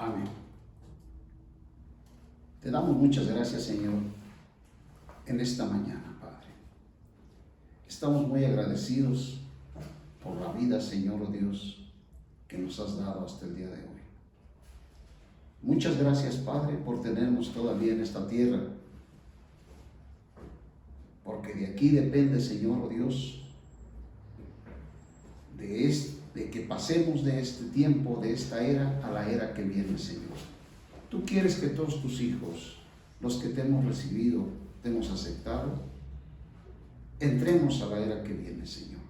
Amén. Te damos muchas gracias, Señor, en esta mañana, Padre. Estamos muy agradecidos por la vida, Señor, oh Dios, que nos has dado hasta el día de hoy. Muchas gracias, Padre, por tenernos todavía en esta tierra, porque de aquí depende, Señor, oh Dios, de que pasemos de este tiempo, de esta era, a la era que viene, Señor. Tú quieres que todos tus hijos, los que te hemos recibido, te hemos aceptado, entremos a la era que viene, Señor.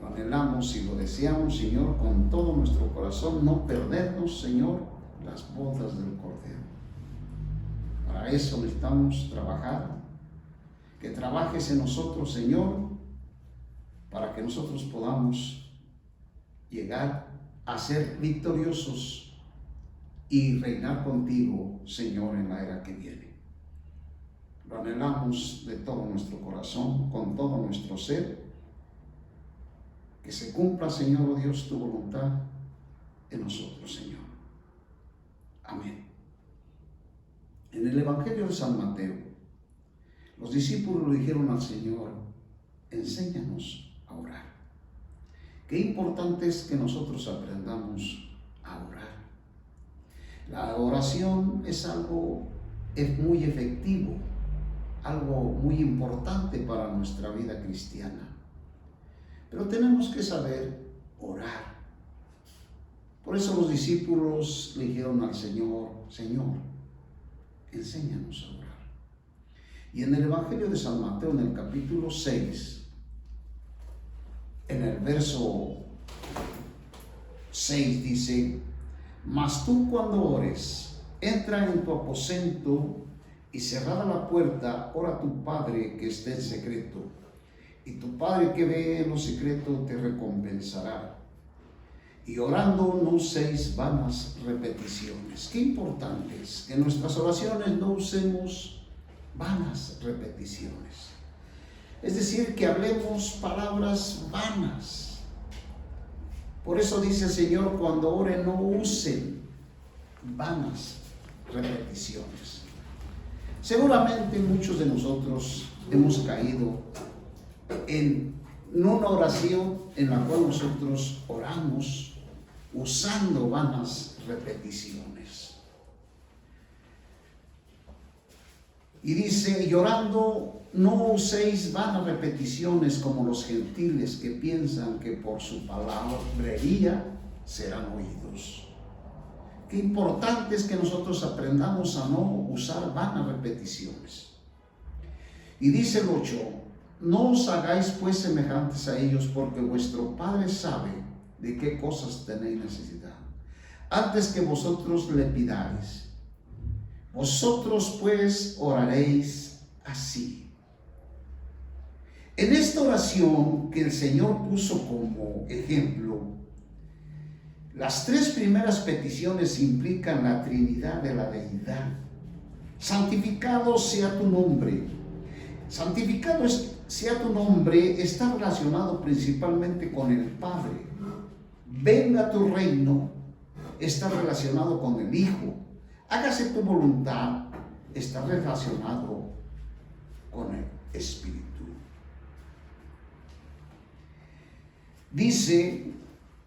Lo anhelamos y lo deseamos, Señor, con todo nuestro corazón, no perdernos, Señor, las bodas del Cordero. Para eso necesitamos trabajar, que trabajes en nosotros, Señor, para que nosotros podamos llegar a ser victoriosos y reinar contigo, Señor, en la era que viene. Lo anhelamos de todo nuestro corazón, con todo nuestro ser, que se cumpla, Señor, oh Dios, tu voluntad en nosotros, Señor. Amén. En el Evangelio de San Mateo, los discípulos le dijeron al Señor: enséñanos a orar. Qué importante es que nosotros aprendamos a orar. La oración es muy efectivo, algo muy importante para nuestra vida cristiana. Pero tenemos que saber orar. Por eso los discípulos le dijeron al Señor: Señor, enséñanos a orar. Y en el Evangelio de San Mateo, en el capítulo 6, en el verso 6 dice: mas tú cuando ores, entra en tu aposento y cerrada la puerta, ora a tu Padre que está en secreto, y tu Padre que ve en lo secreto te recompensará. Y orando no uséis vanas repeticiones. Qué importante es que en nuestras oraciones no usemos vanas repeticiones. Es decir, que hablemos palabras vanas. Por eso dice el Señor: cuando oren no usen vanas repeticiones. Seguramente muchos de nosotros hemos caído en una oración en la cual nosotros oramos usando vanas repeticiones. Y dice: llorando no uséis vanas repeticiones como los gentiles, que piensan que por su palabrería serán oídos. Qué importante es que nosotros aprendamos a no usar vanas repeticiones. Y dice el 8: no os hagáis pues semejantes a ellos, porque vuestro Padre sabe de qué cosas tenéis necesidad, antes que vosotros le pidáis. Vosotros pues oraréis así. En esta oración que el Señor puso como ejemplo, las tres primeras peticiones implican la Trinidad de la Deidad. Santificado sea tu nombre. Santificado sea tu nombre está relacionado principalmente con el Padre. Venga tu reino está relacionado con el Hijo. Hágase tu voluntad está relacionado con el Espíritu. Dice: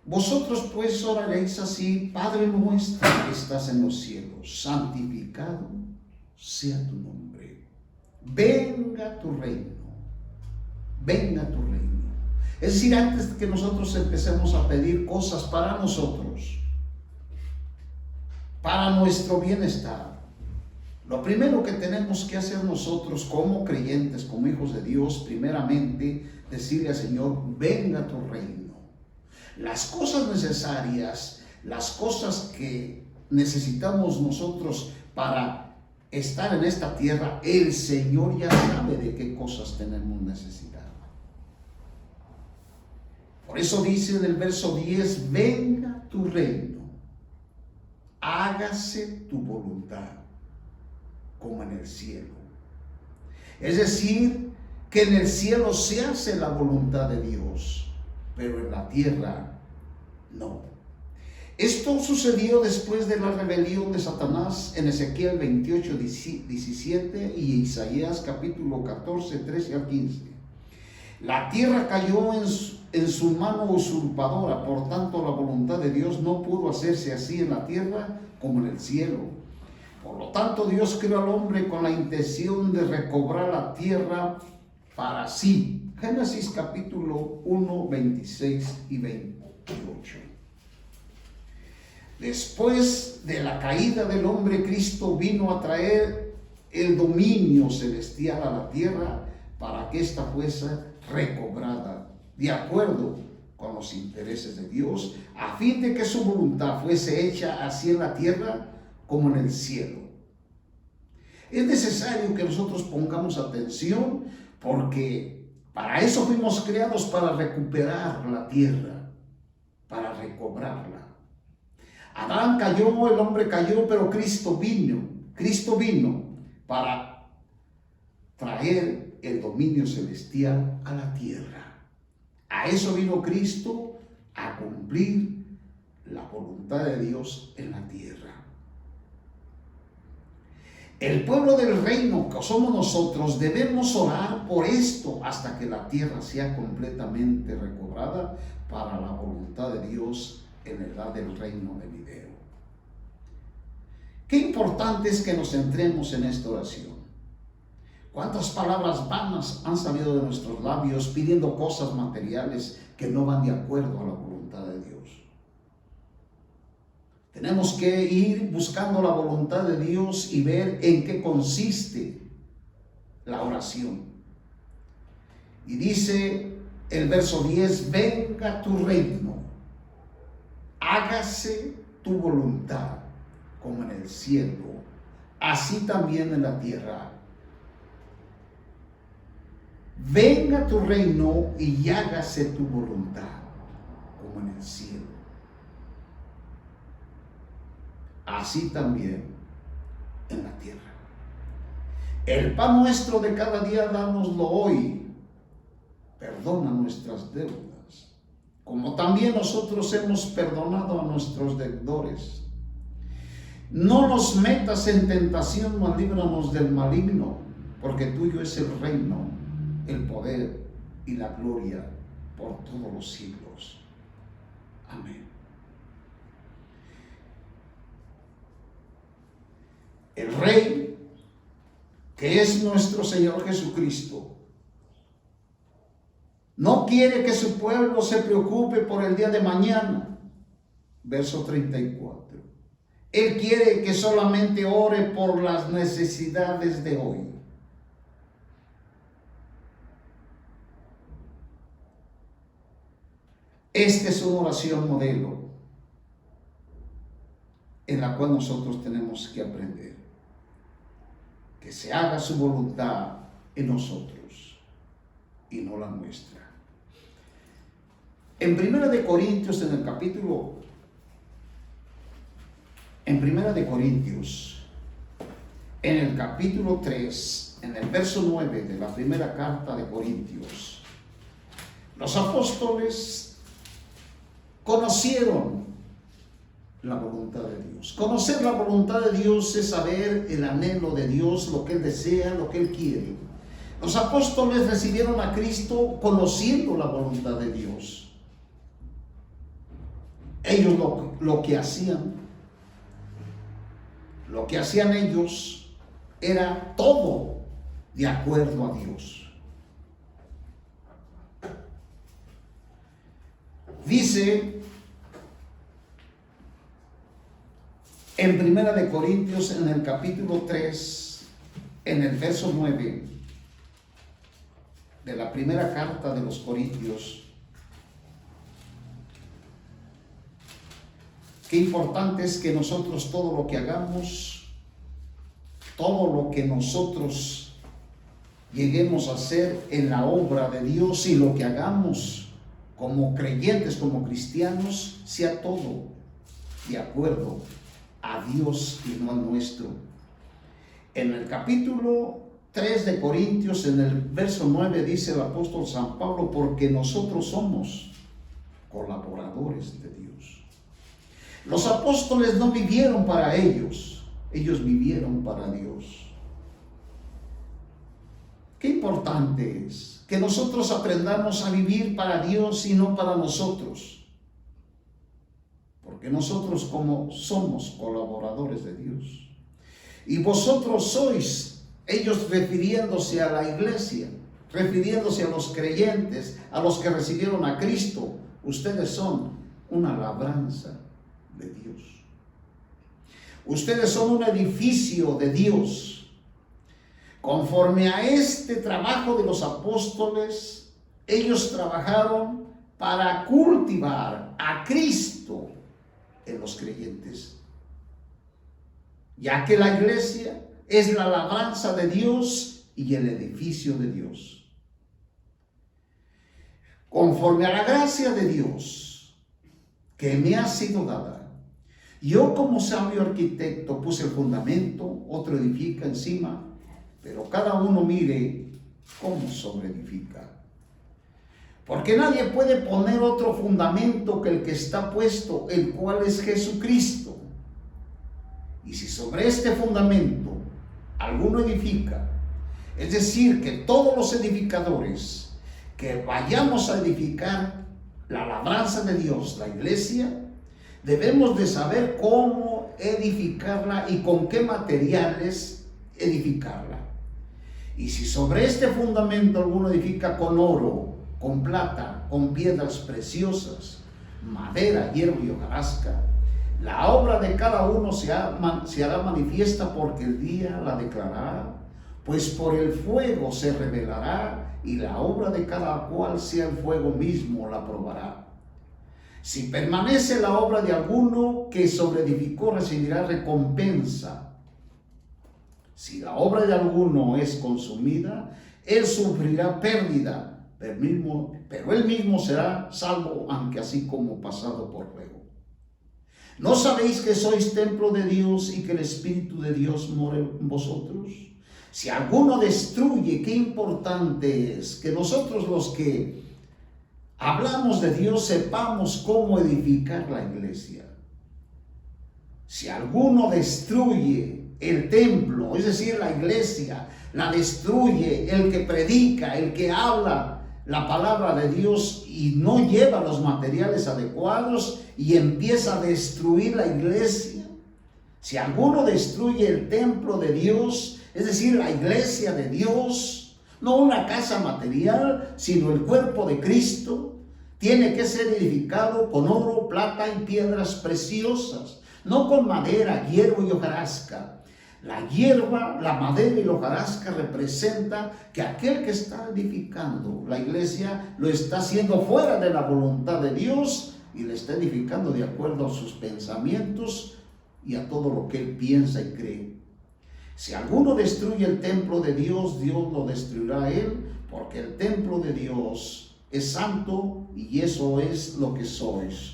vosotros pues oraréis así: Padre nuestro que estás en los cielos, santificado sea tu nombre. Venga tu reino. Venga tu reino. Es decir, antes de que nosotros empecemos a pedir cosas para nosotros, para nuestro bienestar, lo primero que tenemos que hacer nosotros como creyentes, como hijos de Dios, primeramente, decirle al Señor: venga tu reino. Las cosas necesarias, las cosas que necesitamos nosotros para estar en esta tierra, el Señor ya sabe de qué cosas tenemos necesidad. Por eso dice en el verso 10: venga tu reino, hágase tu voluntad, como en el cielo. Es decir, que en el cielo se hace la voluntad de Dios, pero en la tierra no. Esto sucedió después de la rebelión de Satanás en Ezequiel 28, 17 y Isaías capítulo 14, 13 al 15. La tierra cayó en su mano usurpadora, por tanto la voluntad de Dios no pudo hacerse así en la tierra como en el cielo. Por lo tanto Dios creó al hombre con la intención de recobrar la tierra para sí. Génesis capítulo 1, 26 y 28. Después de la caída del hombre, Cristo vino a traer el dominio celestial a la tierra para que ésta fuese recobrada de acuerdo con los intereses de Dios, a fin de que su voluntad fuese hecha así en la tierra como en el cielo. Es necesario que nosotros pongamos atención, porque para eso fuimos creados, para recuperar la tierra, para recobrarla. Adán cayó, el hombre cayó, pero Cristo vino para traer el dominio celestial a la tierra. A eso vino Cristo, a cumplir la voluntad de Dios en la tierra. El pueblo del reino, que somos nosotros, debemos orar por esto hasta que la tierra sea completamente recobrada para la voluntad de Dios en la edad del reino venidero. Qué importante es que nos centremos en esta oración. ¿Cuántas palabras vanas han salido de nuestros labios pidiendo cosas materiales que no van de acuerdo a la voluntad de Dios? Tenemos que ir buscando la voluntad de Dios y ver en qué consiste la oración. Y dice el verso 10, venga tu reino, hágase tu voluntad como en el cielo, así también en la tierra. Venga tu reino y hágase tu voluntad como en el cielo, así también en la tierra. El pan nuestro de cada día dánoslo hoy. Perdona nuestras deudas, como también nosotros hemos perdonado a nuestros deudores. No nos metas en tentación, mas líbranos del maligno, porque tuyo es el reino, el poder y la gloria por todos los siglos. Amén. El Rey, que es nuestro Señor Jesucristo, no quiere que su pueblo se preocupe por el día de mañana. Verso 34. Él quiere que solamente ore por las necesidades de hoy. Esta es una oración modelo en la cual nosotros tenemos que aprender. Que se haga su voluntad en nosotros y no la nuestra. En Primera de Corintios, en el capítulo 3, en el verso 9 de la primera carta de Corintios, los apóstoles conocieron la voluntad de Dios. Conocer la voluntad de Dios es saber el anhelo de Dios, lo que Él desea, lo que Él quiere. Los apóstoles recibieron a Cristo conociendo la voluntad de Dios. Ellos lo que hacían ellos era todo de acuerdo a Dios. Dice en Primera de Corintios, en el capítulo 3, en el verso 9 de la primera carta de los Corintios, qué importante es que nosotros todo lo que hagamos, todo lo que nosotros lleguemos a hacer en la obra de Dios y lo que hagamos como creyentes, como cristianos, sea todo de acuerdo a Dios y no al nuestro. En el capítulo 3 de Corintios, en el verso 9, dice el apóstol San Pablo, porque nosotros somos colaboradores de Dios. Los apóstoles no vivieron para ellos, ellos vivieron para Dios. Qué importante es que nosotros aprendamos a vivir para Dios y no para nosotros. Porque nosotros como somos colaboradores de Dios. Y vosotros sois, ellos refiriéndose a la iglesia, refiriéndose a los creyentes, a los que recibieron a Cristo, ustedes son una labranza de Dios. Ustedes son un edificio de Dios. Conforme a este trabajo de los apóstoles, ellos trabajaron para cultivar a Cristo en los creyentes, ya que la iglesia es la labranza de Dios y el edificio de Dios. Conforme a la gracia de Dios que me ha sido dada, yo como sabio arquitecto puse el fundamento, otro edifica encima, pero cada uno mire cómo sobreedifica. Porque nadie puede poner otro fundamento que el que está puesto, el cual es Jesucristo. Y si sobre este fundamento alguno edifica, es decir, que todos los edificadores que vayamos a edificar la labranza de Dios, la iglesia, debemos de saber cómo edificarla y con qué materiales edificarla. Y si sobre este fundamento alguno edifica con oro, con plata, con piedras preciosas, madera, hierro y hojarasca, la obra de cada uno se hará manifiesta, porque el día la declarará, pues por el fuego se revelará, y la obra de cada cual sea el fuego mismo la probará. Si permanece la obra de alguno que sobreedificó, recibirá recompensa. Si la obra de alguno es consumida, él sufrirá pérdida, pero él mismo será salvo, aunque así como pasado por fuego. ¿No sabéis que sois templo de Dios y que el Espíritu de Dios mora en vosotros? Si alguno destruye, qué importante es que nosotros los que hablamos de Dios sepamos cómo edificar la iglesia. Si alguno destruye el templo, es decir, la iglesia, la destruye el que predica, el que habla la palabra de Dios y no lleva los materiales adecuados y empieza a destruir la iglesia. Si alguno destruye el templo de Dios, es decir, la iglesia de Dios, no una casa material, sino el cuerpo de Cristo, tiene que ser edificado con oro, plata y piedras preciosas, no con madera, hierro y hojarasca. La hierba, la madera y la hojarasca representa que aquel que está edificando la iglesia lo está haciendo fuera de la voluntad de Dios y le está edificando de acuerdo a sus pensamientos y a todo lo que él piensa y cree. Si alguno destruye el templo de Dios, Dios lo destruirá a él, porque el templo de Dios es santo y eso es lo que sois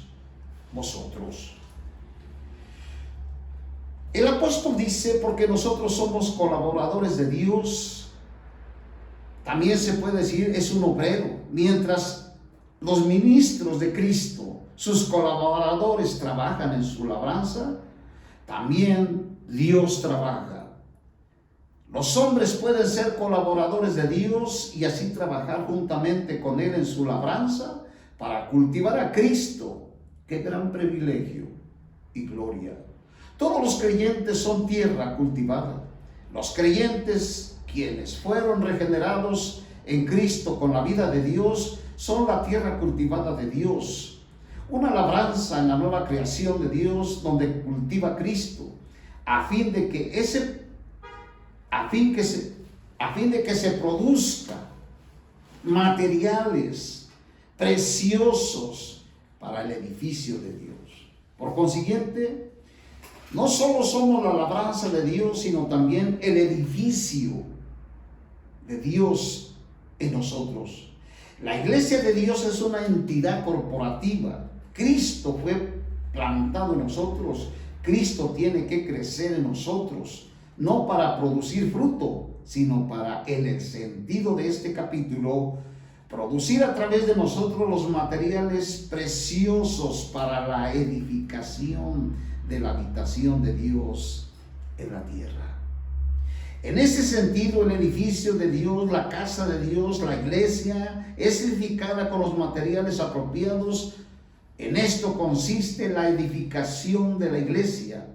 vosotros. El apóstol dice, porque nosotros somos colaboradores de Dios, también se puede decir es un obrero. Mientras los ministros de Cristo, sus colaboradores, trabajan en su labranza, también Dios trabaja. Los hombres pueden ser colaboradores de Dios y así trabajar juntamente con Él en su labranza para cultivar a Cristo. ¡Qué gran privilegio y gloria! Todos los creyentes son tierra cultivada. Los creyentes, quienes fueron regenerados en Cristo con la vida de Dios, son la tierra cultivada de Dios. Una labranza en la nueva creación de Dios donde cultiva Cristo, a fin de que se produzca materiales preciosos para el edificio de Dios. Por consiguiente, no solo somos la labranza de Dios, sino también el edificio de Dios en nosotros. La iglesia de Dios es una entidad corporativa. Cristo fue plantado en nosotros. Cristo tiene que crecer en nosotros, no para producir fruto, sino para, en el sentido de este capítulo, producir a través de nosotros los materiales preciosos para la edificación de la habitación de Dios en la tierra. En ese sentido, el edificio de Dios, la casa de Dios, la iglesia, es edificada con los materiales apropiados. En esto consiste la edificación de la iglesia,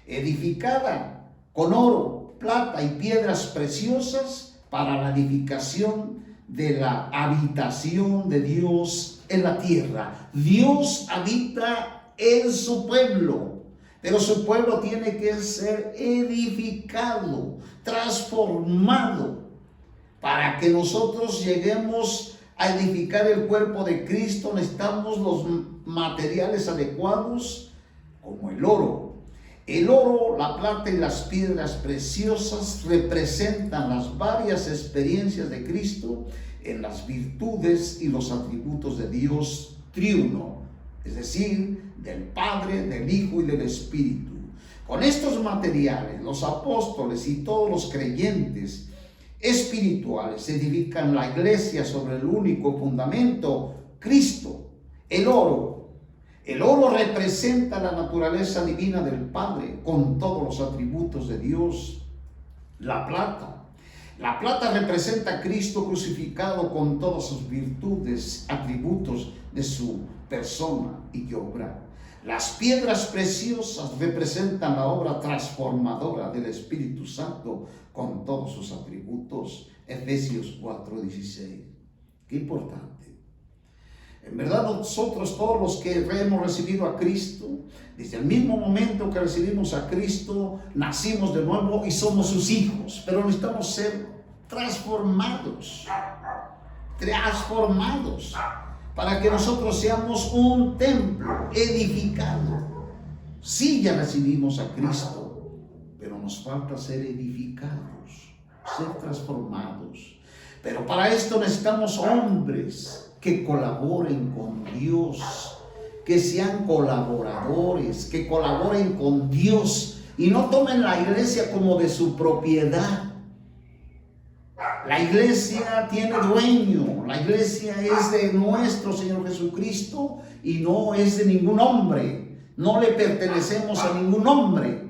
edificada con oro, plata y piedras preciosas para la edificación de la habitación de Dios en la tierra. Dios habita en su pueblo, pero su pueblo tiene que ser edificado, transformado, para que nosotros lleguemos a edificar el cuerpo de Cristo. Necesitamos los materiales adecuados, como el oro. El oro, la plata y las piedras preciosas representan las varias experiencias de Cristo en las virtudes y los atributos de Dios triuno, es decir, del Padre, del Hijo y del Espíritu. Con estos materiales, los apóstoles y todos los creyentes espirituales edifican la iglesia sobre el único fundamento, Cristo. El oro representa la naturaleza divina del Padre con todos los atributos de Dios. La plata representa a Cristo crucificado con todas sus virtudes, atributos de su persona y obra. Las piedras preciosas representan la obra transformadora del Espíritu Santo con todos sus atributos. Efesios 4:16. Qué importante. En verdad, nosotros todos los que hemos recibido a Cristo, desde el mismo momento que recibimos a Cristo, nacimos de nuevo y somos sus hijos, pero necesitamos ser transformados, para que nosotros seamos un templo edificado. Sí, ya recibimos a Cristo, pero nos falta ser edificados, ser transformados. Pero para esto necesitamos hombres que colaboren con Dios, que sean colaboradores, que colaboren con Dios y no tomen la iglesia como de su propiedad. La iglesia tiene dueño, la iglesia es de nuestro Señor Jesucristo y no es de ningún hombre. No le pertenecemos a ningún hombre,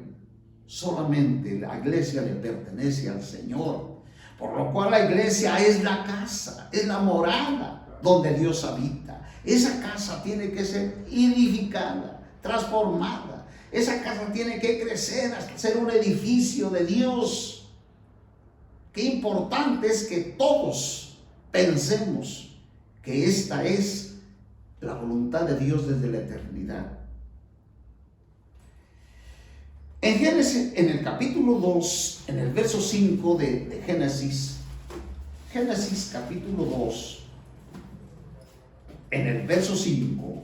solamente la iglesia le pertenece al Señor. Por lo cual la iglesia es la casa, es la morada donde Dios habita. Esa casa tiene que ser edificada, transformada. Esa casa tiene que crecer hasta ser un edificio de Dios. Qué importante es que todos pensemos que esta es la voluntad de Dios desde la eternidad. En Génesis, en el capítulo 2, en el verso 5 de Génesis capítulo 2, en el verso 5,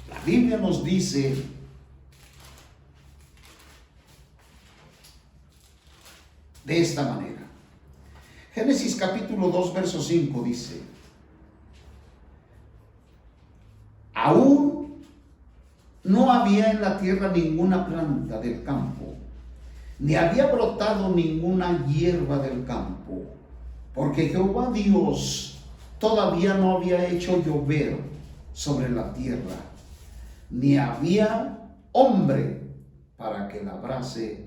la Biblia nos dice: de esta manera. Génesis capítulo 2, verso 5 dice: aún no había en la tierra ninguna planta del campo, ni había brotado ninguna hierba del campo, porque Jehová Dios todavía no había hecho llover sobre la tierra, ni había hombre para que labrase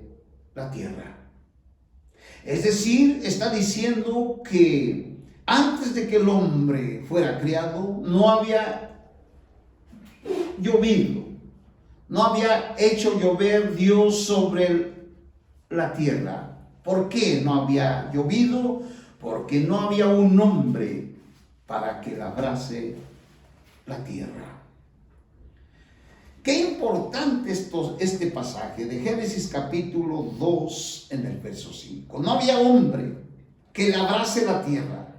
la tierra. Es decir, está diciendo que antes de que el hombre fuera criado, no había llovido, no había hecho llover Dios sobre la tierra. ¿Por qué no había llovido? Porque no había un hombre para que labrase la tierra. Qué importante este pasaje de Génesis capítulo 2 en el verso 5. No había hombre que labrase la tierra.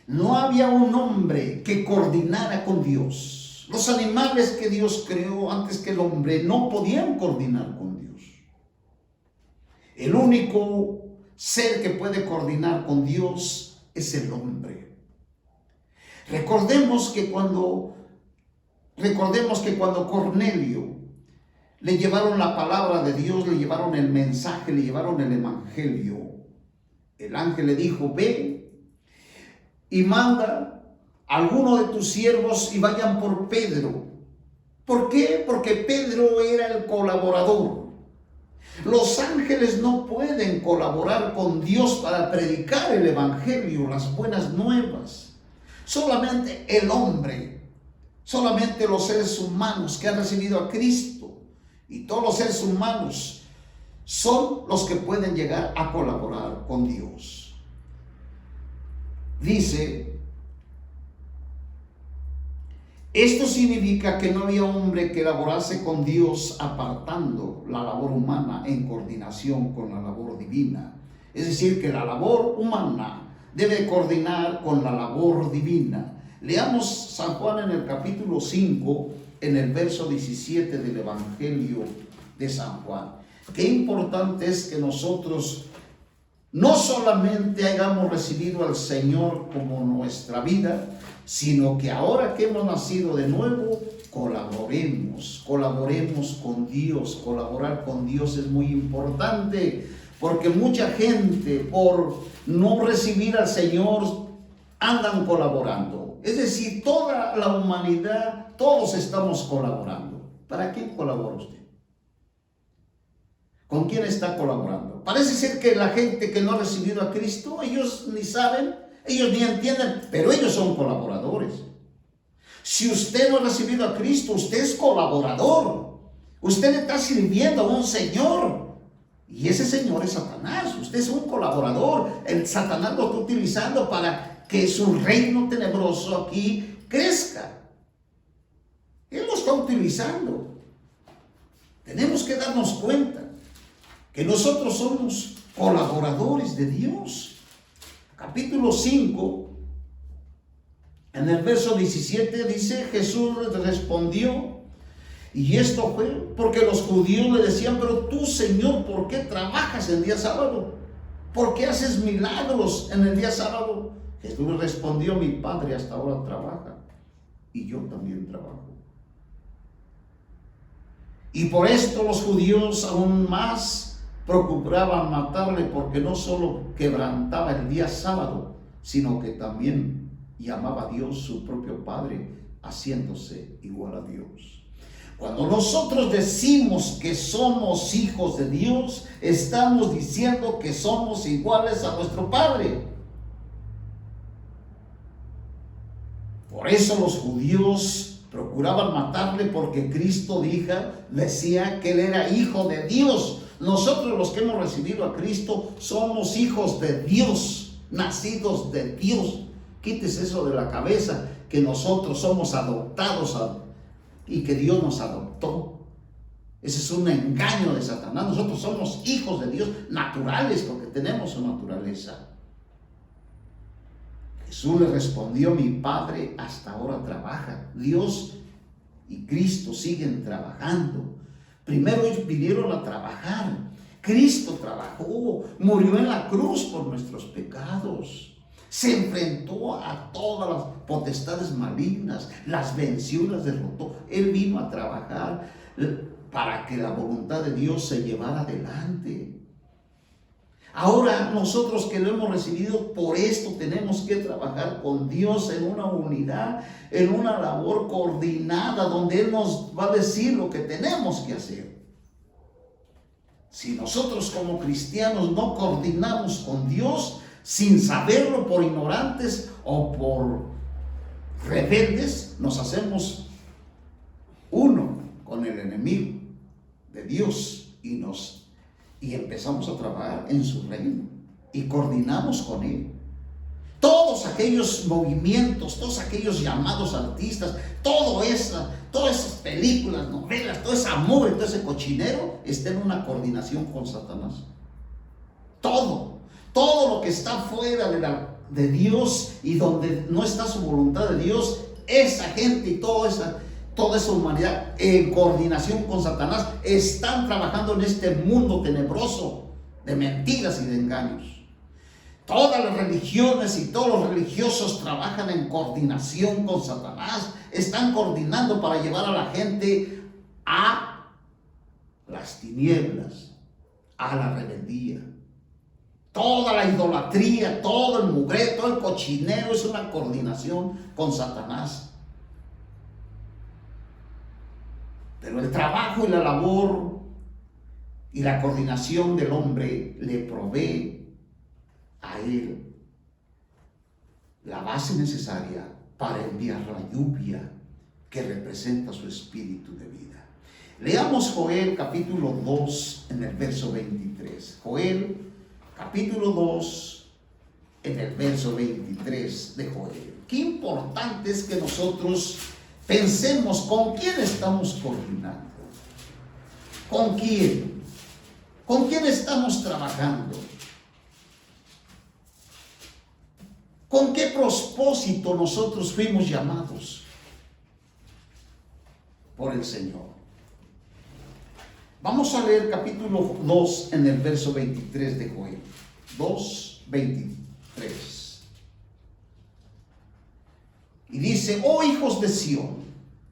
No había un hombre que coordinara con Dios. Los animales que Dios creó antes que el hombre no podían coordinar con Dios. El único ser que puede coordinar con Dios es el hombre. Recordemos que cuando Cornelio le llevaron la palabra de Dios, le llevaron el mensaje, le llevaron el evangelio, el ángel le dijo: ve y manda a alguno de tus siervos y vayan por Pedro. ¿Por qué? Porque Pedro era el colaborador. Los ángeles no pueden colaborar con Dios para predicar el evangelio, las buenas nuevas. Solamente el hombre, solamente los seres humanos que han recibido a Cristo, y todos los seres humanos son los que pueden llegar a colaborar con Dios. Dice, esto significa que no había hombre que laborase con Dios apartando la labor humana en coordinación con la labor divina. Es decir, que la labor humana debe coordinar con la labor divina. Leamos San Juan en el capítulo 5, en el verso 17 del Evangelio de San Juan. Qué importante es que nosotros no solamente hayamos recibido al Señor como nuestra vida, sino que ahora que hemos nacido de nuevo, colaboremos con Dios. Colaborar con Dios es muy importante, porque mucha gente por no recibir al Señor andan colaborando. Es decir, toda la humanidad, todos estamos colaborando. ¿Para quién colabora usted? ¿Con quién está colaborando? Parece ser que la gente que no ha recibido a Cristo, ellos ni saben, ellos ni entienden, pero ellos son colaboradores. Si usted no ha recibido a Cristo, usted es colaborador. Usted le está sirviendo a un Señor. Y ese Señor es Satanás. Usted es un colaborador. El Satanás lo está utilizando para que su reino tenebroso aquí crezca. Él lo está utilizando. Tenemos que darnos cuenta que nosotros somos colaboradores de Dios. Capítulo 5, en el verso 17 dice, Jesús les respondió, y esto fue porque los judíos le decían, pero tú, Señor, ¿por qué trabajas el día sábado? ¿Por qué haces milagros en el día sábado? Jesús les respondió, mi Padre hasta ahora trabaja, y yo también trabajo. Y por esto los judíos aún más procuraban matarle, porque no solo quebrantaba el día sábado, sino que también llamaba a Dios su propio Padre, haciéndose igual a Dios. Cuando nosotros decimos que somos hijos de Dios, estamos diciendo que somos iguales a nuestro Padre. Por eso los judíos procuraban matarle, porque Cristo decía que él era hijo de Dios. Nosotros, los que hemos recibido a Cristo, somos hijos de Dios, nacidos de Dios. Quítese eso de la cabeza, que nosotros somos adoptados y que Dios nos adoptó. Ese es un engaño de Satanás. Nosotros somos hijos de Dios naturales, porque tenemos su naturaleza. Jesús le respondió, mi Padre hasta ahora trabaja. Dios y Cristo siguen trabajando. Primero ellos vinieron a trabajar. Cristo trabajó, murió en la cruz por nuestros pecados. Se enfrentó a todas las potestades malignas, las venció, las derrotó. Él vino a trabajar para que la voluntad de Dios se llevara adelante. Ahora nosotros que lo hemos recibido, por esto tenemos que trabajar con Dios en una unidad, en una labor coordinada, donde Él nos va a decir lo que tenemos que hacer. Si nosotros como cristianos no coordinamos con Dios, sin saberlo, por ignorantes o por rebeldes, nos hacemos uno con el enemigo de Dios y empezamos a trabajar en su reino y coordinamos con Él. Todos aquellos movimientos, todos aquellos llamados artistas, todas esas películas, novelas, todo ese amor y todo ese cochinero está en una coordinación con Satanás. Todo lo que está fuera de Dios y donde no está su voluntad de Dios, esa gente y toda esa humanidad en coordinación con Satanás están trabajando en este mundo tenebroso de mentiras y de engaños. Todas las religiones y todos los religiosos trabajan en coordinación con Satanás, están coordinando para llevar a la gente a las tinieblas, a la rebeldía. Toda la idolatría, todo el mugre, todo el cochinero es una coordinación con Satanás. Pero el trabajo y la labor y la coordinación del hombre le provee a él la base necesaria para enviar la lluvia que representa su espíritu de vida. Leamos Joel capítulo 2 en el verso 23. Joel capítulo 2 en el verso 23 de Joel. Qué importante es que nosotros pensemos con quién estamos coordinando. ¿Con quién? ¿Con quién estamos trabajando? ¿Con qué propósito nosotros fuimos llamados por el Señor? Vamos a leer capítulo 2 en el verso 23 de Joel. 2:23. Y dice: oh hijos de Sión,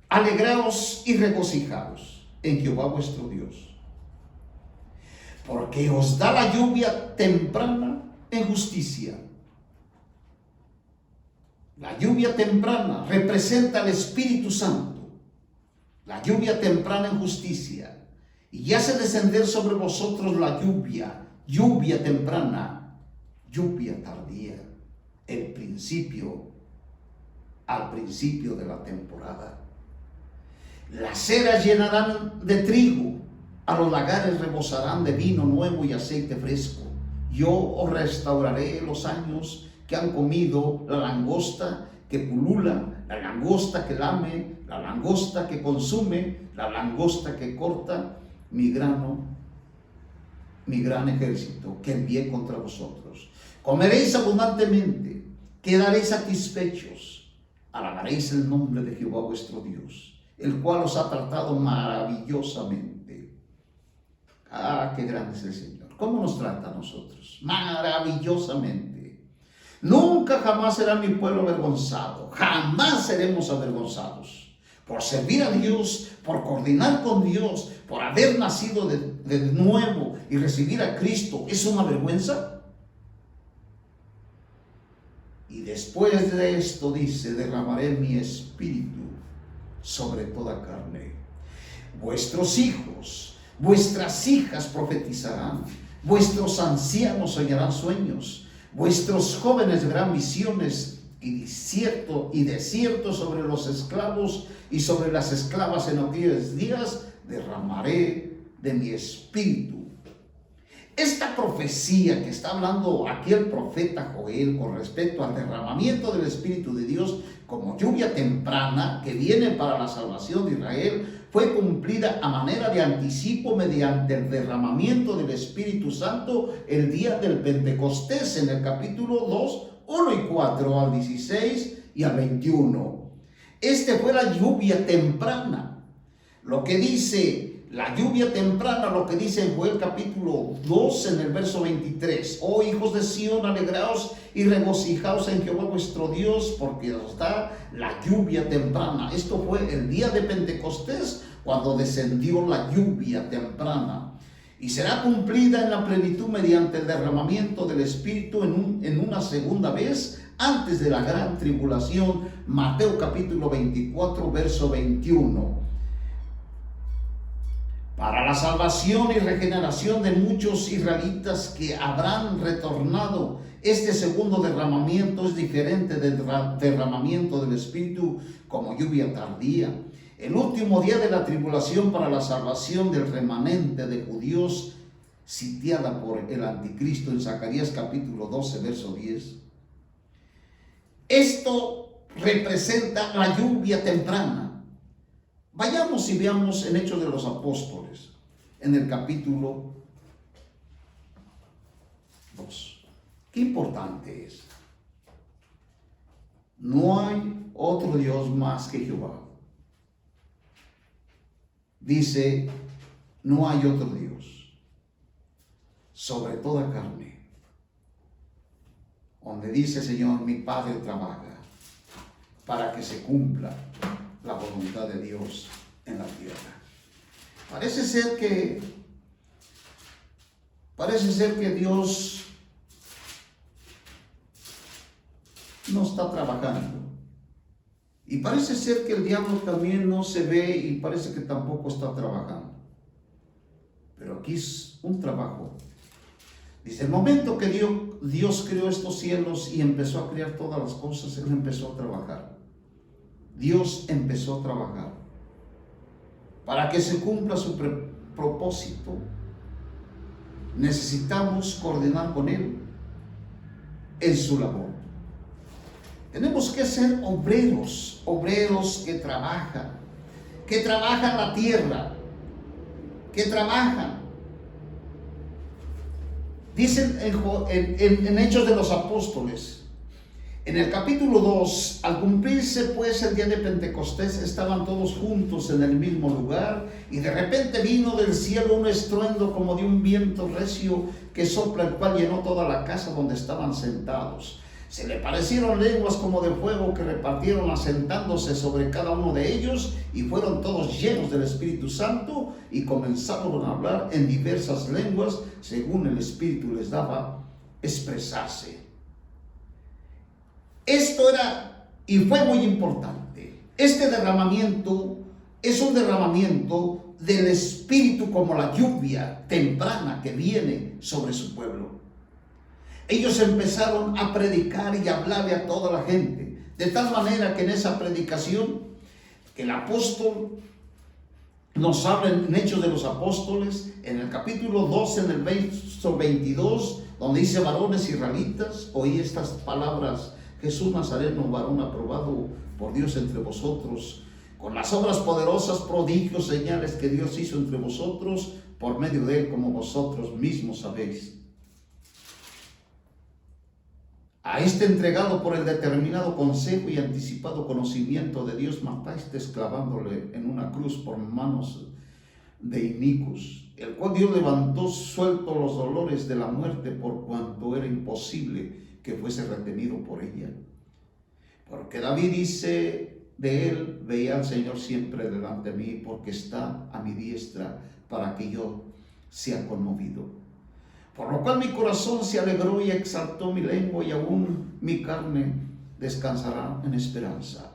alegraos y regocijaos en Jehová vuestro Dios, porque os da la lluvia temprana en justicia. La lluvia temprana representa al Espíritu Santo. La lluvia temprana en justicia. Y hace descender sobre vosotros la lluvia, lluvia temprana, lluvia tardía, al principio de la temporada. Las eras llenarán de trigo, a los lagares rebosarán de vino nuevo y aceite fresco. Yo os restauraré los años que han comido la langosta que pulula, la langosta que lame, la langosta que consume, la langosta que corta mi gran ejército que envié contra vosotros. Comeréis abundantemente, quedaréis satisfechos, alabaréis el nombre de Jehová vuestro Dios, el cual os ha tratado maravillosamente. Ah, qué grande es el Señor. ¿Cómo nos trata a nosotros? Maravillosamente. Nunca jamás será mi pueblo avergonzado, jamás seremos avergonzados. Por servir a Dios, por coordinar con Dios, por haber nacido de nuevo y recibir a Cristo, ¿es una vergüenza? Y después de esto dice: derramaré mi espíritu sobre toda carne. Vuestros hijos, vuestras hijas profetizarán, vuestros ancianos soñarán sueños, vuestros jóvenes verán visiones, y desierto sobre los esclavos y sobre las esclavas en aquellos días derramaré de mi espíritu. Esta profecía que está hablando aquí el profeta Joel con respecto al derramamiento del Espíritu de Dios como lluvia temprana que viene para la salvación de Israel, fue cumplida a manera de anticipo mediante el derramamiento del Espíritu Santo el día del Pentecostés, en el capítulo 2, 1 y 4 al 16 y al 21. Fue la lluvia temprana. Lo que dice la lluvia temprana, lo que dice en Joel capítulo 2 en el verso 23. Oh hijos de Sión, alegraos y regocijaos en Jehová vuestro Dios, porque os da la lluvia temprana. Esto fue el día de Pentecostés, cuando descendió la lluvia temprana. Y será cumplida en la plenitud mediante el derramamiento del Espíritu en una segunda vez, antes de la gran tribulación. Mateo capítulo 24, verso 21. Para la salvación y regeneración de muchos israelitas que habrán retornado, este segundo derramamiento es diferente del derramamiento del Espíritu como lluvia tardía. El último día de la tribulación para la salvación del remanente de judíos, sitiada por el anticristo en Zacarías capítulo 12, verso 10. Esto representa la lluvia temprana. Vayamos y veamos en Hechos de los Apóstoles, en el capítulo 2. Qué importante es. No hay otro Dios más que Jehová. Dice: no hay otro Dios sobre toda carne. Donde dice: Señor, mi Padre trabaja para que se cumpla la voluntad de Dios en la tierra. Parece ser que Dios no está trabajando. Y parece ser que el diablo también no se ve y parece que tampoco está trabajando. Pero aquí es un trabajo. Dice, el momento que Dios creó estos cielos y empezó a crear todas las cosas, Él empezó a trabajar. Dios empezó a trabajar. Para que se cumpla su propósito, necesitamos coordinar con Él en su labor. Tenemos que ser obreros que trabajan la tierra, que trabajan. Dicen en Hechos de los Apóstoles, en el capítulo 2, al cumplirse pues el día de Pentecostés, estaban todos juntos en el mismo lugar, y de repente vino del cielo un estruendo como de un viento recio que sopla, el cual llenó toda la casa donde estaban sentados. Se le parecieron lenguas como de fuego que repartieron asentándose sobre cada uno de ellos, y fueron todos llenos del Espíritu Santo y comenzaron a hablar en diversas lenguas según el Espíritu les daba expresarse. Esto era y fue muy importante. Este derramamiento es un derramamiento del Espíritu como la lluvia temprana que viene sobre su pueblo. Ellos empezaron a predicar y a hablarle a toda la gente, de tal manera que en esa predicación, que el apóstol nos habla en Hechos de los Apóstoles, en el capítulo 12, en el verso 22, donde dice, varones israelitas, oí estas palabras, Jesús Nazareno, varón aprobado por Dios entre vosotros, con las obras poderosas, prodigios, señales que Dios hizo entre vosotros, por medio de él, como vosotros mismos sabéis. A este entregado por el determinado consejo y anticipado conocimiento de Dios, matasteis clavándole en una cruz por manos de inicuos, el cual Dios levantó suelto los dolores de la muerte, por cuanto era imposible que fuese retenido por ella. Porque David dice de él, veía al Señor siempre delante de mí, porque está a mi diestra para que yo sea conmovido. Por lo cual mi corazón se alegró y exaltó mi lengua, y aún mi carne descansará en esperanza.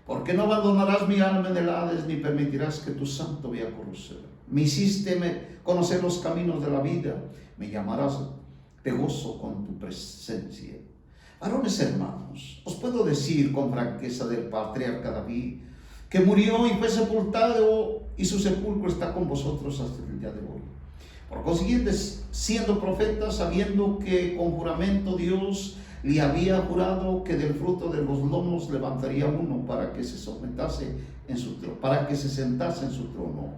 Porque no abandonarás mi alma en el Hades, ni permitirás que tu santo vea corrupción. Me hiciste conocer los caminos de la vida, me llamarás de gozo con tu presencia. Varones hermanos, os puedo decir con franqueza del patriarca David, que murió y fue sepultado, y su sepulcro está con vosotros hasta el día de hoy. Por consiguiente, siendo profeta, sabiendo que con juramento Dios le había jurado que del fruto de los lomos levantaría uno para que se sentase en su trono.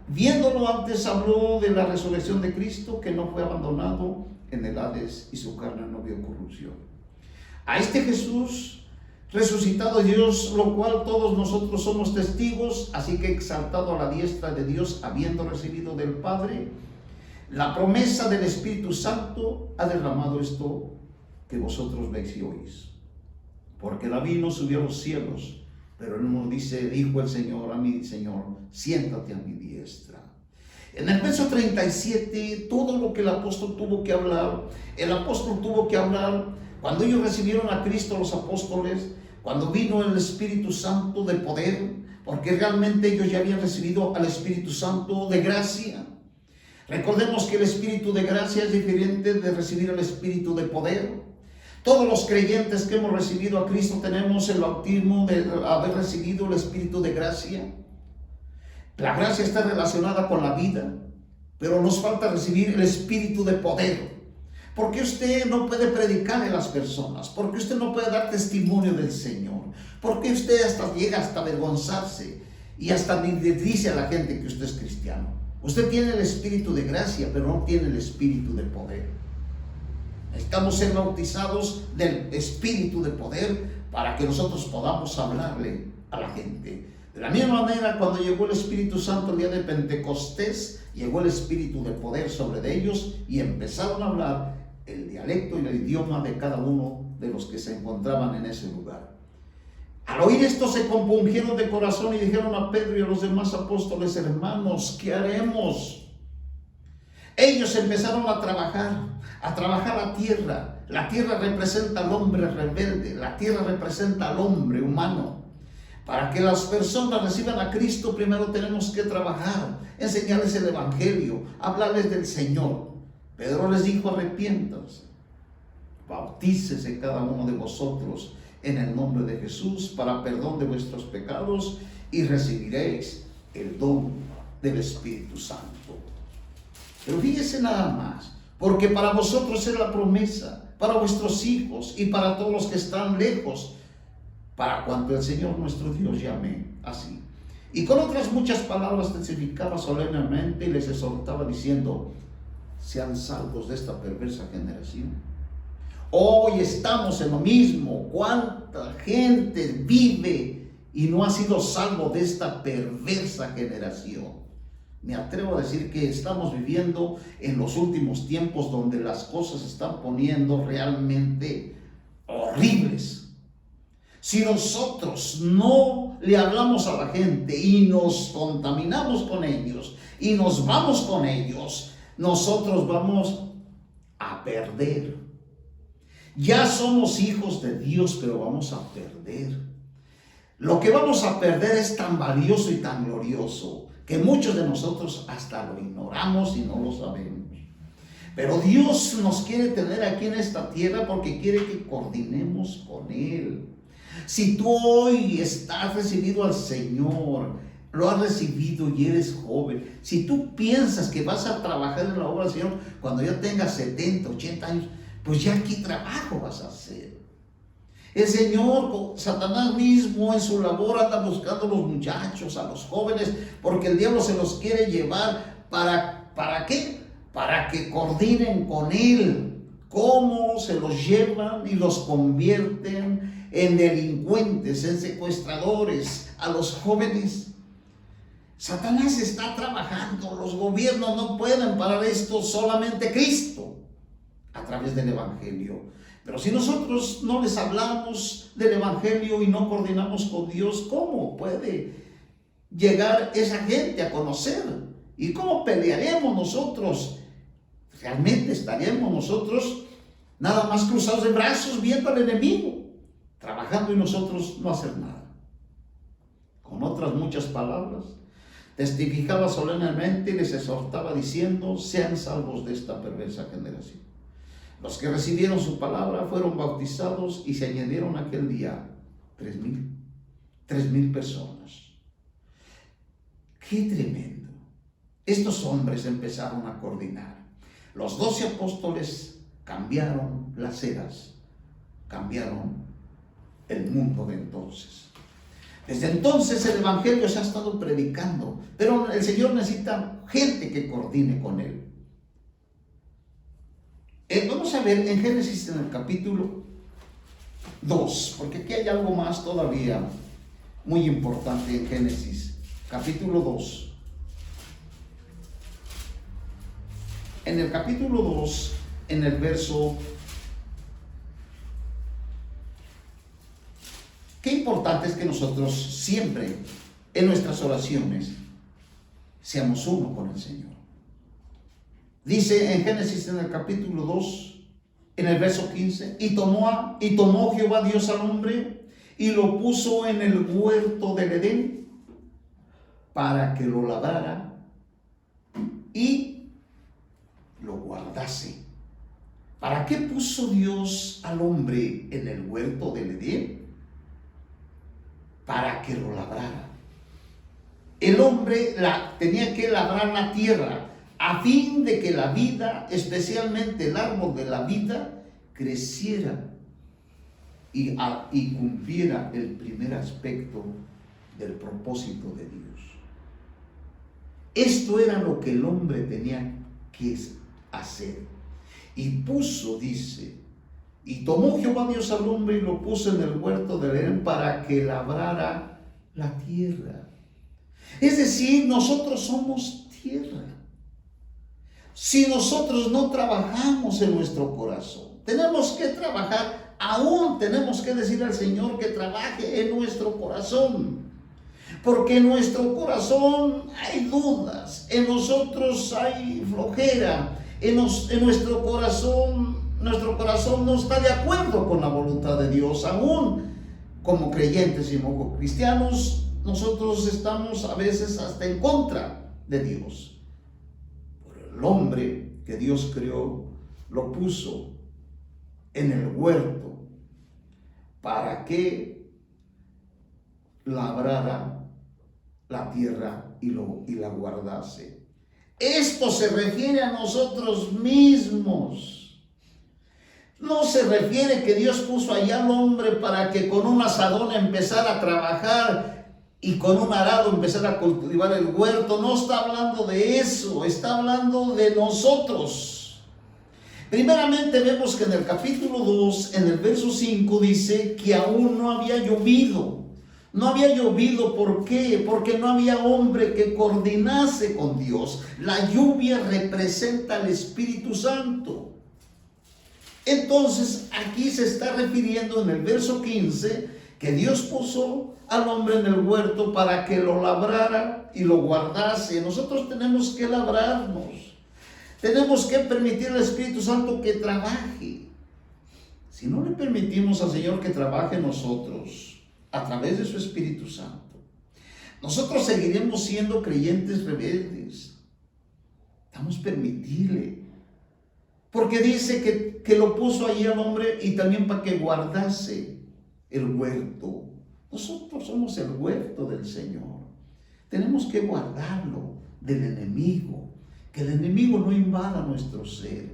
Viéndolo antes, habló de la resurrección de Cristo, que no fue abandonado en el Hades y su carne no vio corrupción. A este Jesús resucitado Dios, lo cual todos nosotros somos testigos, así que exaltado a la diestra de Dios, habiendo recibido del Padre la promesa del Espíritu Santo, ha derramado esto que vosotros veis y oís. Porque David no subió a los cielos, pero él nos dice, dijo el Señor a mi Señor, siéntate a mi diestra. En el verso 37, todo lo que el apóstol tuvo que hablar, cuando ellos recibieron a Cristo, los apóstoles, cuando vino el Espíritu Santo de poder, porque realmente ellos ya habían recibido al Espíritu Santo de gracia. Recordemos que el Espíritu de gracia es diferente de recibir el Espíritu de poder. Todos los creyentes que hemos recibido a Cristo tenemos el bautismo de haber recibido el Espíritu de gracia. La gracia está relacionada con la vida, pero nos falta recibir el Espíritu de poder. Porque usted no puede predicarle a las personas, porque usted no puede dar testimonio del Señor, porque usted llega hasta avergonzarse y hasta ni le dice a la gente que usted es cristiano. Usted tiene el Espíritu de gracia, pero no tiene el Espíritu de poder. Necesitamos ser bautizados del Espíritu de poder para que nosotros podamos hablarle a la gente. De la misma manera, cuando llegó el Espíritu Santo el día de Pentecostés, llegó el Espíritu de poder sobre ellos y empezaron a hablar el dialecto y el idioma de cada uno de los que se encontraban en ese lugar. Al oír esto se compungieron de corazón y dijeron a Pedro y a los demás apóstoles, hermanos, ¿qué haremos? Ellos empezaron a trabajar la tierra, La tierra representa al hombre rebelde, la tierra representa al hombre humano. Para que las personas reciban a Cristo, primero tenemos que trabajar, enseñarles el Evangelio, hablarles del Señor. Pedro les dijo: arrepiéntanse, bautícese cada uno de vosotros en el nombre de Jesús para perdón de vuestros pecados y recibiréis el don del Espíritu Santo. Pero fíjese nada más, porque para vosotros es la promesa, para vuestros hijos y para todos los que están lejos, para cuanto el Señor nuestro Dios llame así. Y con otras muchas palabras testificaba solemnemente y les exhortaba diciendo: sean salvos de esta perversa generación. Hoy estamos en lo mismo. ¿Cuánta gente vive y no ha sido salvo de esta perversa generación? Me atrevo a decir que estamos viviendo en los últimos tiempos donde las cosas se están poniendo realmente horribles. Si nosotros no le hablamos a la gente y nos contaminamos con ellos y nos vamos con ellos, nosotros vamos a perder. Ya somos hijos de Dios, pero vamos a perder. Lo que vamos a perder es tan valioso y tan glorioso que muchos de nosotros hasta lo ignoramos y no lo sabemos. Pero Dios nos quiere tener aquí en esta tierra porque quiere que coordinemos con Él. Si tú hoy has recibido al Señor, lo has recibido y eres joven, si tú piensas que vas a trabajar en la obra del Señor cuando ya tengas 70, 80 años, pues ya aquí trabajo vas a hacer. El Señor, Satanás mismo en su labor anda buscando a los muchachos, a los jóvenes, porque el diablo se los quiere llevar. ¿Para qué? Para que coordinen con Él. ¿Cómo se los llevan y los convierten en delincuentes, en secuestradores a los jóvenes? Satanás está trabajando. Los gobiernos no pueden parar esto, solamente Cristo a través del Evangelio. Pero si nosotros no les hablamos del Evangelio y no coordinamos con Dios, ¿cómo puede llegar esa gente a conocer? ¿Y cómo pelearemos nosotros? ¿Realmente estaremos nosotros nada más cruzados de brazos viendo al enemigo, trabajando y nosotros no hacer nada? Con otras muchas palabras, testificaba solemnemente y les exhortaba diciendo: sean salvos de esta perversa generación. Los que recibieron su palabra fueron bautizados y se añadieron aquel día 3,000 personas. ¡Qué tremendo! Estos hombres empezaron a coordinar. Los 12 apóstoles cambiaron las eras, cambiaron el mundo de entonces. Desde entonces el Evangelio se ha estado predicando, pero el Señor necesita gente que coordine con Él. Vamos a ver en Génesis, en el capítulo 2, porque aquí hay algo más todavía muy importante en Génesis, capítulo 2. En el capítulo 2, en el verso... Qué importante es que nosotros siempre en nuestras oraciones seamos uno con el Señor. Dice en Génesis, en el capítulo 2, en el verso 15, y tomó Jehová Dios al hombre y lo puso en el huerto del Edén para que lo labrara y lo guardase. ¿Para qué puso Dios al hombre en el huerto del Edén? Para que lo labrara. El hombre tenía que labrar la tierra a fin de que la vida, especialmente el árbol de la vida, creciera y cumpliera el primer aspecto del propósito de Dios. Esto era lo que el hombre tenía que hacer. Y puso, dice, y tomó Jehová Dios al hombre y lo puso en el huerto del Edén para que labrara la tierra. Es decir, nosotros somos tierra. Si nosotros no trabajamos en nuestro corazón, tenemos que trabajar, aún tenemos que decir al Señor que trabaje en nuestro corazón, porque en nuestro corazón hay dudas, en nosotros hay flojera, en nuestro corazón nuestro corazón no está de acuerdo con la voluntad de Dios. Aún como creyentes y como cristianos, nosotros estamos a veces hasta en contra de Dios. Pero el hombre que Dios creó, lo puso en el huerto para que labrara la tierra y la guardase. Esto se refiere a nosotros mismos. No se refiere que Dios puso allá al hombre para que con un asadón empezara a trabajar y con un arado empezara a cultivar el huerto. No está hablando de eso, está hablando de nosotros. Primeramente vemos que en el capítulo 2, en el verso 5, dice que aún no había llovido. No había llovido, ¿por qué? Porque no había hombre que coordinase con Dios. La lluvia representa al Espíritu Santo. Entonces, aquí se está refiriendo en el verso 15 que Dios puso al hombre en el huerto para que lo labrara y lo guardase. Nosotros tenemos que labrarnos. Tenemos que permitir al Espíritu Santo que trabaje. Si no le permitimos al Señor que trabaje en nosotros, a través de su Espíritu Santo, nosotros seguiremos siendo creyentes rebeldes. Vamos a permitirle, porque dice que lo puso allí al hombre y también para que guardase el huerto. Nosotros somos el huerto del Señor. Tenemos que guardarlo del enemigo, que el enemigo no invada nuestro ser,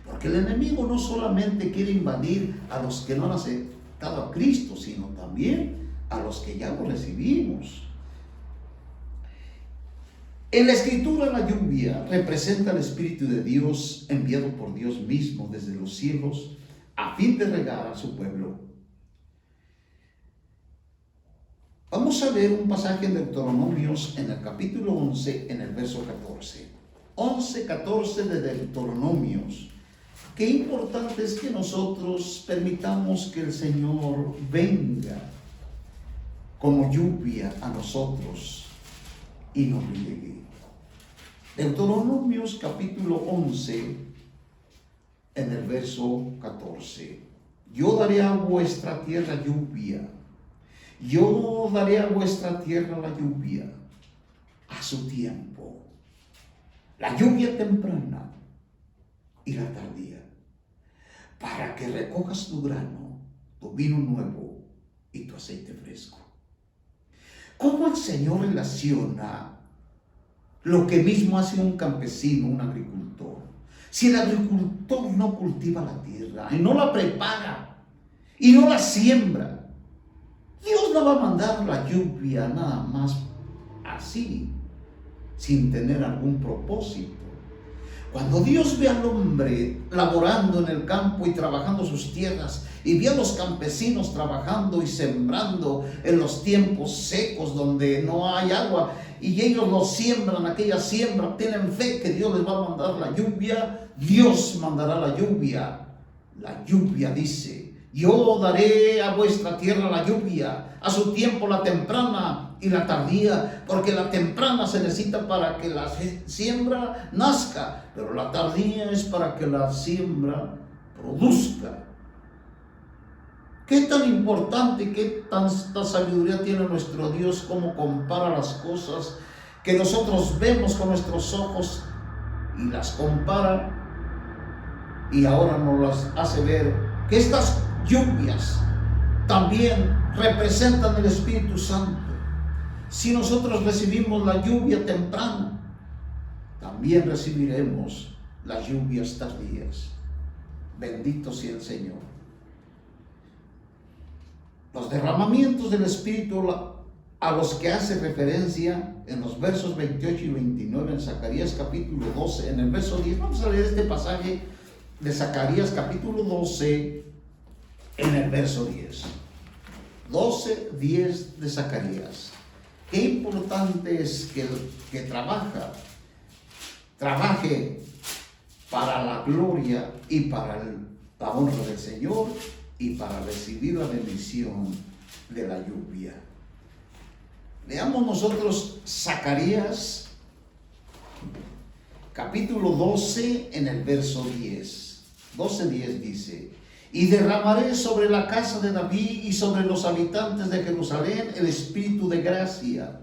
porque el enemigo no solamente quiere invadir a los que no han aceptado a Cristo, sino también a los que ya lo recibimos. En la Escritura, la lluvia representa el Espíritu de Dios enviado por Dios mismo desde los cielos a fin de regar a su pueblo. Vamos a leer un pasaje en Deuteronomios en el capítulo 11, en el verso 14. 11:14 de Deuteronomios. Qué importante es que nosotros permitamos que el Señor venga como lluvia a nosotros y nos riegue. Deuteronomios capítulo 11, en el verso 14. Yo daré a vuestra tierra lluvia. Yo daré a vuestra tierra la lluvia a su tiempo. La lluvia temprana y la tardía, para que recojas tu grano, tu vino nuevo y tu aceite fresco. ¿Cómo el Señor relaciona lo que mismo hace un campesino, un agricultor? Si el agricultor no cultiva la tierra y no la prepara y no la siembra, Dios no va a mandar la lluvia nada más así, sin tener algún propósito. Cuando Dios ve al hombre laborando en el campo y trabajando sus tierras, y ve a los campesinos trabajando y sembrando en los tiempos secos donde no hay agua, y ellos lo siembran, aquella siembra, tienen fe que Dios les va a mandar la lluvia, Dios mandará la lluvia. La lluvia dice: yo daré a vuestra tierra la lluvia, a su tiempo la temprana y la tardía, porque la temprana se necesita para que la siembra nazca, pero la tardía es para que la siembra produzca. ¿Qué tan importante y qué tanta sabiduría tiene nuestro Dios, cómo compara las cosas que nosotros vemos con nuestros ojos y las compara, y ahora nos las hace ver que estas lluvias también representan el Espíritu Santo? Si nosotros recibimos la lluvia temprana, también recibiremos las lluvias tardías. Bendito sea el Señor. Los derramamientos del Espíritu a los que hace referencia en los versos 28 y 29 en Zacarías capítulo 12, en el verso 10. Vamos a leer este pasaje de Zacarías capítulo 12 en el verso 10. 12:10 de Zacarías. Qué importante es que el que trabaje para la gloria y para la honra del Señor, y para recibir la bendición de la lluvia. Leamos nosotros Zacarías capítulo 12 en el verso 10. 12:10 dice: y derramaré sobre la casa de David y sobre los habitantes de Jerusalén el espíritu de gracia.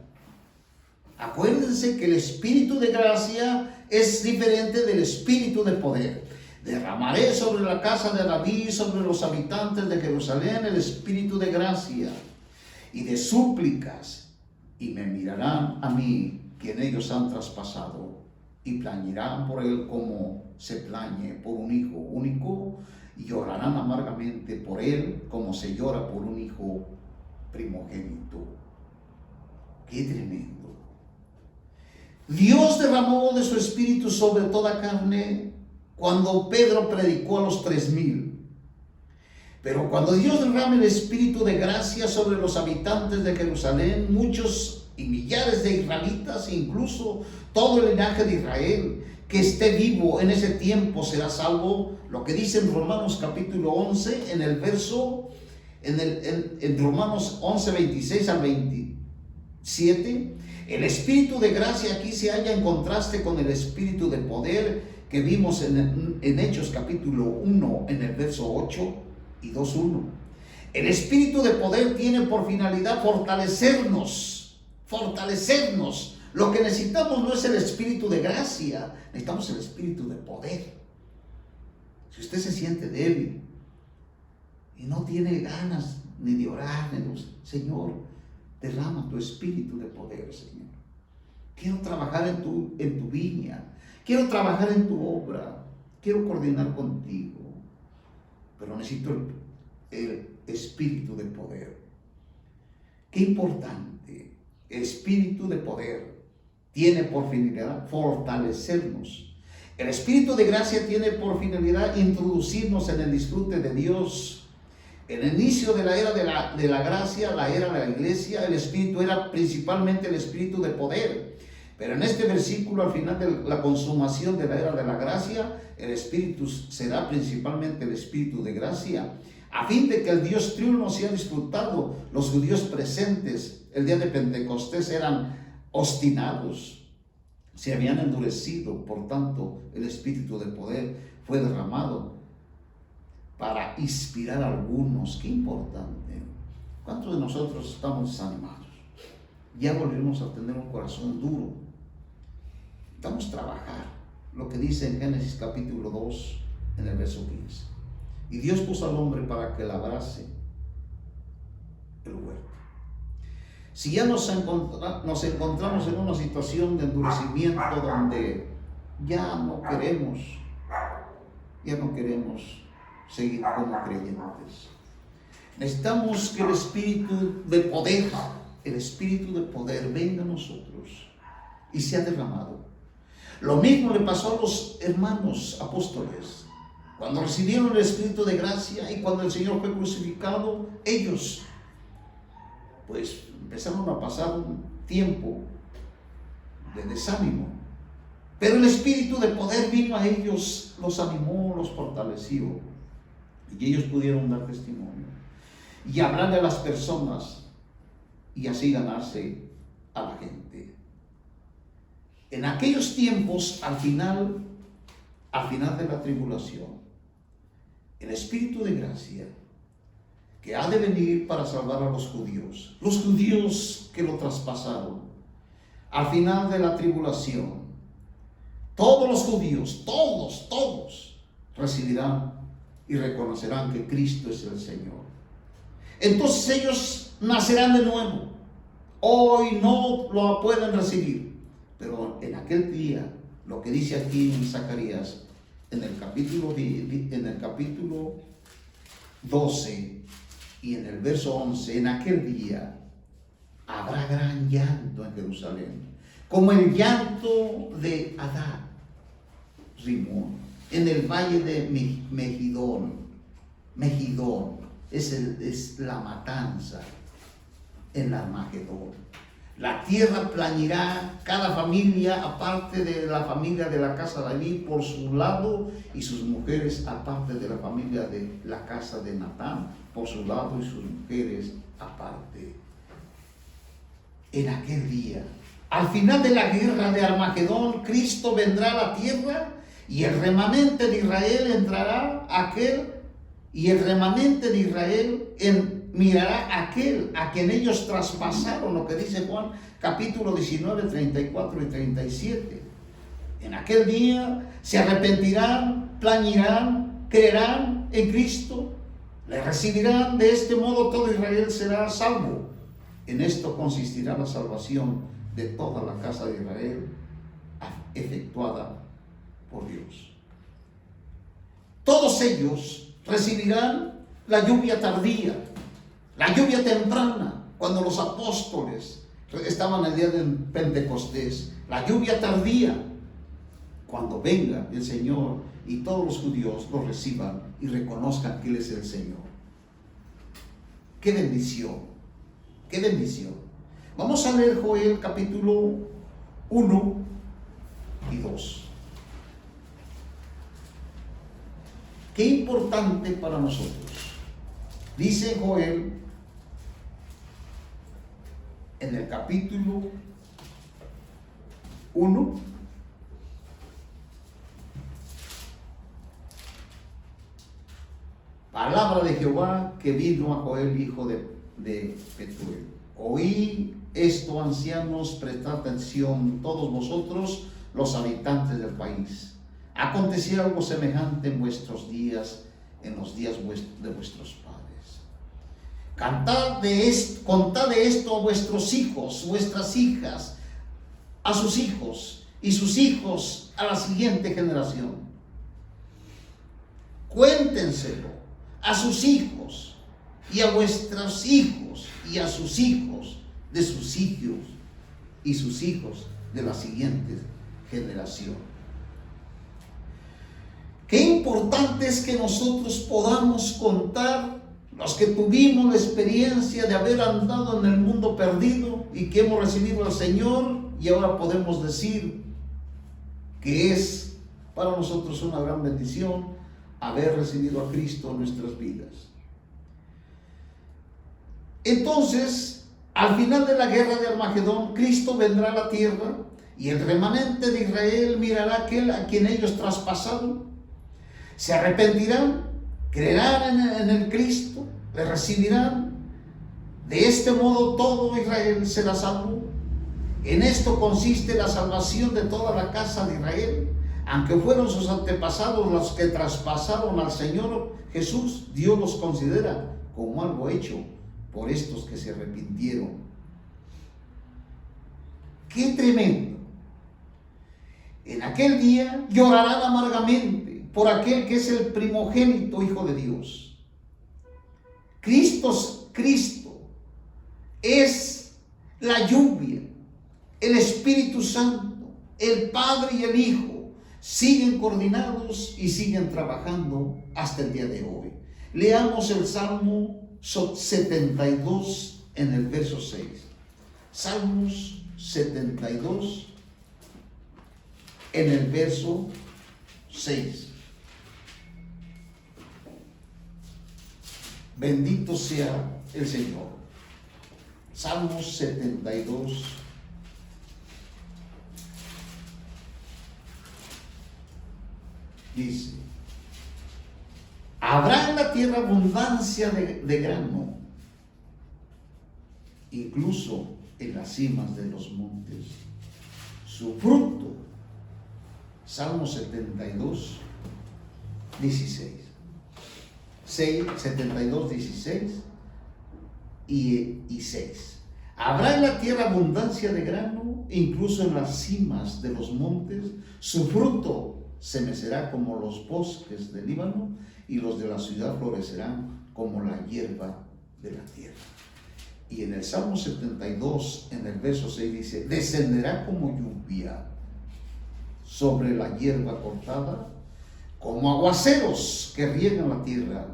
Acuérdense que el espíritu de gracia es diferente del espíritu de poder. Derramaré sobre la casa de David y sobre los habitantes de Jerusalén el espíritu de gracia y de súplicas, y me mirarán a mí, quien ellos han traspasado, y plañirán por él como se plañe por un hijo único, y llorarán amargamente por él como se llora por un hijo primogénito. ¡Qué tremendo! Dios derramó de su espíritu sobre toda carne cuando Pedro predicó a los 3,000. Pero cuando Dios derrame el espíritu de gracia sobre los habitantes de Jerusalén, muchos y millares de israelitas, incluso todo el linaje de Israel que esté vivo en ese tiempo será salvo. Lo que dice en Romanos capítulo 11, en el verso, en Romanos 11, 26 al 27, el espíritu de gracia aquí se halla en contraste con el espíritu de poder que vimos en Hechos capítulo 1, en el verso 8 y 2:1. El espíritu de poder tiene por finalidad fortalecernos. Lo que necesitamos no es el espíritu de gracia, necesitamos el espíritu de poder. Si usted se siente débil y no tiene ganas ni de orar, ni de... Señor, derrama tu espíritu de poder, Señor. Quiero trabajar en tu viña, quiero trabajar en tu obra, quiero coordinar contigo, pero necesito el espíritu de poder. Qué importante. El espíritu de poder tiene por finalidad fortalecernos. El espíritu de gracia tiene por finalidad introducirnos en el disfrute de Dios. En el inicio de la era de la gracia, la era de la iglesia, el espíritu era principalmente el espíritu de poder. Pero en este versículo, al final de la consumación de la era de la gracia, el espíritu será principalmente el espíritu de gracia, a fin de que el Dios triuno sea disfrutado. Los judíos presentes el día de Pentecostés eran obstinados, se habían endurecido, por tanto el espíritu de poder fue derramado para inspirar a algunos. Qué importante. ¿Cuántos de nosotros estamos desanimados? Ya volvemos a tener un corazón duro. Vamos a trabajar lo que dice en Génesis capítulo 2, en el verso 15. Y Dios puso al hombre para que labrase el huerto. Si ya nos encontramos en una situación de endurecimiento donde ya no queremos seguir como creyentes, necesitamos que el espíritu de poder venga a nosotros y sea derramado. Lo mismo le pasó a los hermanos apóstoles. Cuando recibieron el espíritu de gracia y cuando el Señor fue crucificado, ellos pues empezaron a pasar un tiempo de desánimo. Pero el espíritu de poder vino a ellos, los animó, los fortaleció. Y ellos pudieron dar testimonio y hablarle a las personas y así ganarse a la gente. En aquellos tiempos, al final de la tribulación, el espíritu de gracia que ha de venir para salvar a los judíos que lo traspasaron, al final de la tribulación, todos los judíos, todos recibirán y reconocerán que Cristo es el Señor. Entonces ellos nacerán de nuevo. Hoy no lo pueden recibir, pero en aquel día, lo que dice aquí en Zacarías, en el capítulo 12 y en el verso 11, en aquel día habrá gran llanto en Jerusalén, como el llanto de Adad, Rimón, en el valle de Megidón es la matanza en la Armagedón. La tierra plañirá cada familia aparte de la familia de la casa de David por su lado, y sus mujeres aparte de la familia de la casa de Natán por su lado, y sus mujeres aparte. En aquel día, al final de la guerra de Armagedón, Cristo vendrá a la tierra Y el remanente de Israel entrará aquel, y el remanente de Israel mirará aquel a quien ellos traspasaron, lo que dice Juan capítulo 19, 34 y 37. En aquel día se arrepentirán, plañirán, creerán en Cristo, le recibirán. De este modo todo Israel será salvo. En esto consistirá la salvación de toda la casa de Israel, efectuada por Dios. Todos ellos recibirán la lluvia tardía, la lluvia temprana, cuando los apóstoles estaban el día del Pentecostés, la lluvia tardía, cuando venga el Señor y todos los judíos lo reciban y reconozcan que Él es el Señor. ¡Qué bendición! ¡Qué bendición! Vamos a leer Joel capítulo 1 y 2. Qué importante para nosotros. Dice Joel en el capítulo 1, palabra de Jehová que vino a Joel, hijo de Petuel. Oí esto, ancianos, prestad atención, todos vosotros, los habitantes del país. Aconteció algo semejante en vuestros días, en los días de vuestros padres. Contad de esto a vuestros hijos, vuestras hijas, a sus hijos y sus hijos a la siguiente generación. Cuéntenselo a sus hijos y a vuestros hijos y a sus hijos de sus hijos y sus hijos de la siguiente generación. Qué importante es que nosotros podamos contar, los que tuvimos la experiencia de haber andado en el mundo perdido y que hemos recibido al Señor, y ahora podemos decir que es para nosotros una gran bendición haber recibido a Cristo en nuestras vidas. Entonces, al final de la guerra de Armagedón, Cristo vendrá a la tierra y el remanente de Israel mirará a aquel a quien ellos traspasaron. Se arrepentirán, creerán en el Cristo, le recibirán. De este modo todo Israel será salvo. En esto consiste la salvación de toda la casa de Israel. Aunque fueron sus antepasados los que traspasaron al Señor Jesús, Dios los considera como algo hecho por estos que se arrepintieron. ¡Qué tremendo! En aquel día llorarán amargamente por aquel que es el primogénito Hijo de Dios. Cristo es la lluvia, el Espíritu Santo, el Padre y el Hijo siguen coordinados y siguen trabajando hasta el día de hoy. Leamos el Salmo 72 en el verso 6. Salmos 72 en el verso 6. Bendito sea el Señor. Salmos 72. Dice: habrá en la tierra abundancia de grano, incluso en las cimas de los montes. Su fruto, Salmo 72, 16. 72, 16 y 6. Habrá en la tierra abundancia de grano, incluso en las cimas de los montes. Su fruto se mecerá como los bosques del Líbano, y los de la ciudad florecerán como la hierba de la tierra. Y en el Salmo 72, en el verso 6 dice: descenderá como lluvia sobre la hierba cortada, como aguaceros que riegan la tierra.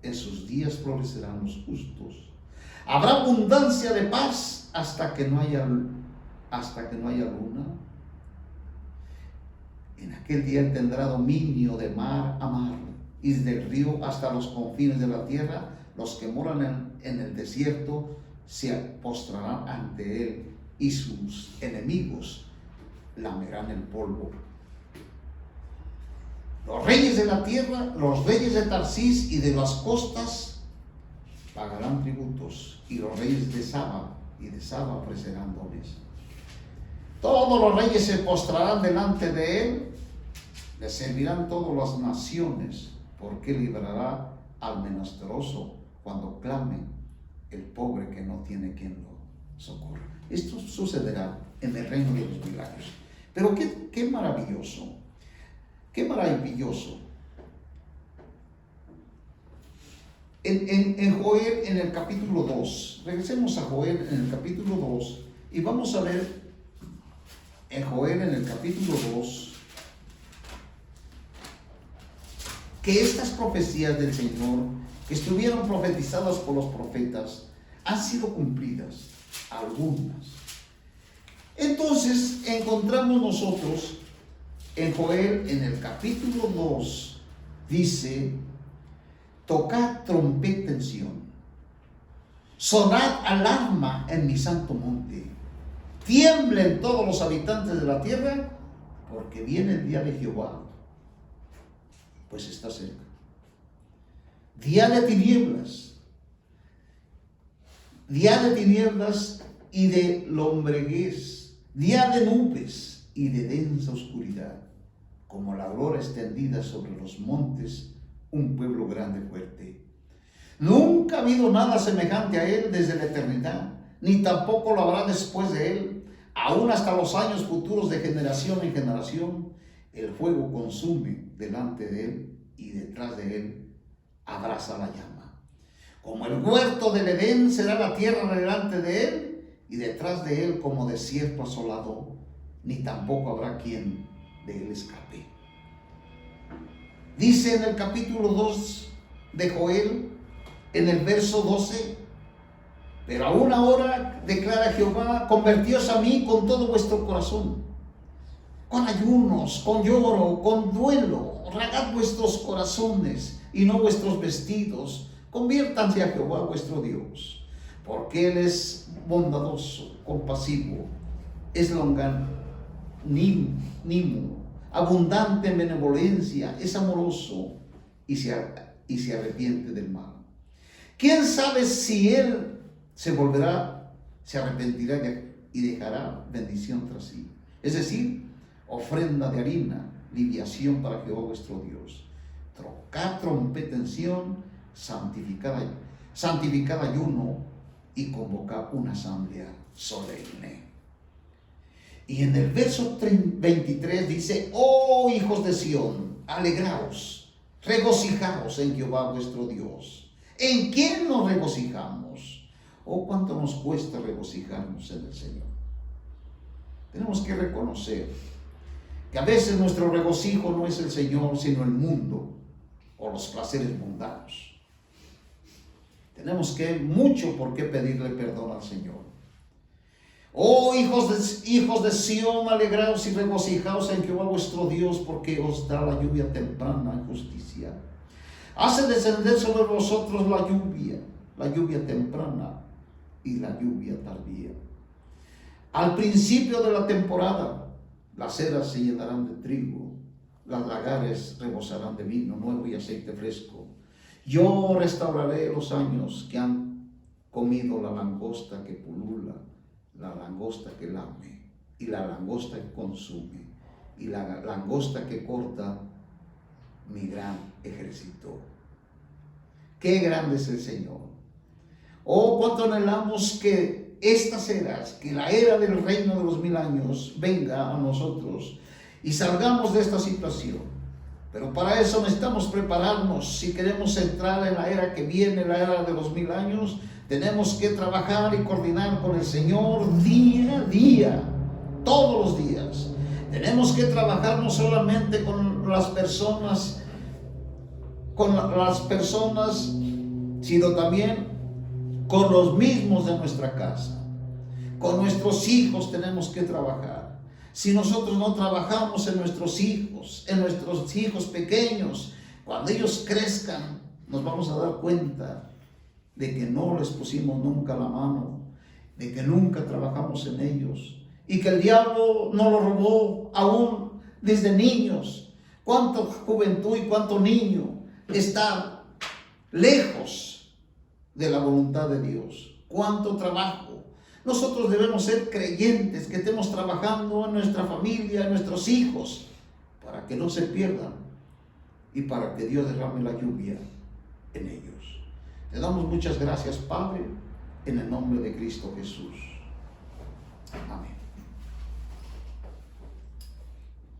En sus días florecerán los justos. Habrá abundancia de paz hasta que no haya luna. En aquel día él tendrá dominio de mar a mar, y del río hasta los confines de la tierra. Los que moran en el desierto se postrarán ante él, y sus enemigos lamerán el polvo. Los reyes de la tierra, los reyes de Tarsís y de las costas pagarán tributos, y los reyes de Saba ofrecerán dones. Todos los reyes se postrarán delante de él, le servirán todas las naciones, porque librará al menesteroso cuando clame el pobre que no tiene quien lo socorra. Esto sucederá en el reino de los milagros. Pero qué maravilloso, qué maravilloso. En Joel, en el capítulo 2, regresemos a Joel en el capítulo 2 y vamos a ver en Joel en el capítulo 2 que estas profecías del Señor que estuvieron profetizadas por los profetas han sido cumplidas, algunas. Entonces encontramos nosotros en Joel en el capítulo 2, dice: tocad trompeta en Sión, sonad alarma en mi santo monte, tiemblen todos los habitantes de la tierra, porque viene el día de Jehová, pues está cerca. Día de tinieblas y de lombreguez, día de nubes y de densa oscuridad, como la aurora extendida sobre los montes, un pueblo grande y fuerte. Nunca ha habido nada semejante a él desde la eternidad, ni tampoco lo habrá después de él, aún hasta los años futuros de generación en generación. El fuego consume delante de él, y detrás de él abraza la llama. Como el huerto del Edén será la tierra delante de él, y detrás de él como desierto asolado, ni tampoco habrá quien de él escape. Dice en el capítulo 2 de Joel, en el verso 12: pero aún ahora, declara Jehová, convertíos a mí con todo vuestro corazón, con ayunos, con lloro, con duelo, rasgad vuestros corazones y no vuestros vestidos, conviértanse a Jehová vuestro Dios, porque Él es bondadoso, compasivo, es longanimo, abundante en benevolencia, es amoroso y se arrepiente del mal. ¿Quién sabe si Él se arrepentirá y dejará bendición tras sí? Es decir, ofrenda de harina, libación para Jehová vuestro Dios. Tocad trompeta en Sión, santificad ayuno y convocad una asamblea solemne. Y en el verso 23 dice: oh hijos de Sión, alegraos, regocijaos en Jehová vuestro Dios. ¿En quién nos regocijamos? Oh, cuánto nos cuesta regocijarnos en el Señor. Tenemos que reconocer que a veces nuestro regocijo no es el Señor, sino el mundo o los placeres mundanos. Tenemos mucho por qué pedirle perdón al Señor. Oh hijos de Sión, alegraos y regocijaos en Jehová vuestro Dios, porque os da la lluvia temprana en justicia. Hace descender sobre vosotros la lluvia temprana y la lluvia tardía. Al principio de la temporada, las eras se llenarán de trigo, las lagares rebosarán de vino nuevo y aceite fresco. Yo restauraré los años que han comido la langosta que pulula, la langosta que lame, y la langosta que consume, y la langosta que corta mi gran ejército. ¡Qué grande es el Señor! Oh, cuánto anhelamos que estas eras, que la era del reino de los 1000 años venga a nosotros y salgamos de esta situación. Pero para eso necesitamos prepararnos. Si queremos entrar en la era que viene, la era de los 1000 años, tenemos que trabajar y coordinar con el Señor día a día, todos los días. Tenemos que trabajar no solamente con las personas, sino también con los mismos de nuestra casa. Con nuestros hijos tenemos que trabajar. Si nosotros no trabajamos en nuestros hijos pequeños, cuando ellos crezcan, nos vamos a dar cuenta de que no les pusimos nunca la mano, de que nunca trabajamos en ellos, y que el diablo nos lo robó aún desde niños. cuánta juventud y cuánto niño está lejos de la voluntad de Dios. Cuánto trabajo. Nosotros debemos ser creyentes, que estemos trabajando en nuestra familia, en nuestros hijos, para que no se pierdan y para que Dios derrame la lluvia en ellos. Te damos muchas gracias, Padre, en el nombre de Cristo Jesús.